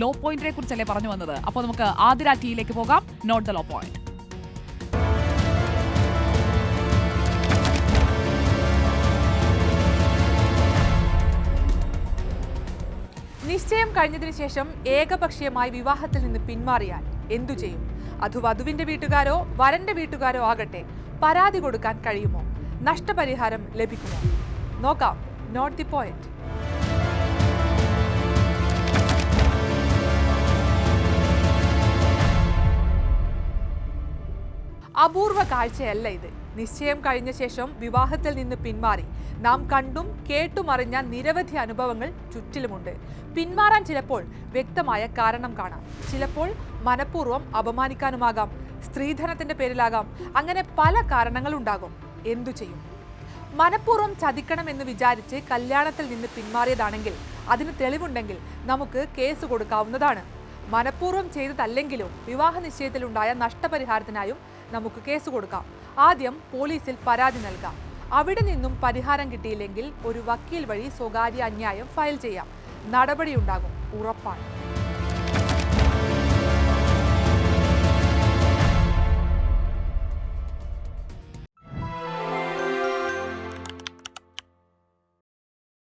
Law പോയിന്റിനെ കുറിച്ചല്ലേ പറഞ്ഞു വന്നത്. അപ്പോൾ നമുക്ക് ആതിര ടിയിലേക്ക് പോകാം. Note the low point. നിശ്ചയം കഴിഞ്ഞതിനു ശേഷം ഏകപക്ഷീയമായി വിവാഹത്തിൽ നിന്ന് പിന്മാറിയാൽ എന്തു ചെയ്യും? അത് വധുവിന്റെ വീട്ടുകാരോ വരന്റെ വീട്ടുകാരോ ആകട്ടെ, പരാതി കൊടുക്കാൻ കഴിയുമോ? നഷ്ടപരിഹാരം ലഭിക്കുമോ? നോക്കാം നോട്ട് ദി പോയിന്റ്. അപൂർവ കാഴ്ചയല്ല ഇത്. നിശ്ചയം കഴിഞ്ഞ ശേഷം വിവാഹത്തിൽ നിന്ന് പിന്മാറി നാം കണ്ടും കേട്ടുമറിഞ്ഞ നിരവധി അനുഭവങ്ങൾ ചുറ്റിലുമുണ്ട്. പിന്മാറാൻ ചിലപ്പോൾ വ്യക്തമായ കാരണം കാണാം, ചിലപ്പോൾ മനഃപൂർവ്വം അപമാനിക്കാനുമാകാം, സ്ത്രീധനത്തിന്റെ പേരിലാകാം. അങ്ങനെ പല കാരണങ്ങളുണ്ടാകും. എന്തു ചെയ്യും? മനഃപൂർവ്വം ചതിക്കണമെന്ന് വിചാരിച്ച് കല്യാണത്തിൽ നിന്ന് പിന്മാറിയതാണെങ്കിൽ അതിന് തെളിവുണ്ടെങ്കിൽ നമുക്ക് കേസ് കൊടുക്കാവുന്നതാണ്. മനഃപൂർവ്വം ചെയ്തതല്ലെങ്കിലും വിവാഹ നിശ്ചയത്തിലുണ്ടായ നഷ്ടപരിഹാരത്തിനായും നമുക്ക് കേസ് കൊടുക്കാം. ആദ്യം പോലീസിൽ പരാതി നൽകാം. അവിടെ നിന്നും പരിഹാരം കിട്ടിയില്ലെങ്കിൽ ഒരു വക്കീൽ വഴി സ്വകാര്യ അന്യായം ഫയൽ ചെയ്യാം. നടപടിയുണ്ടാകും, ഉറപ്പാണ്.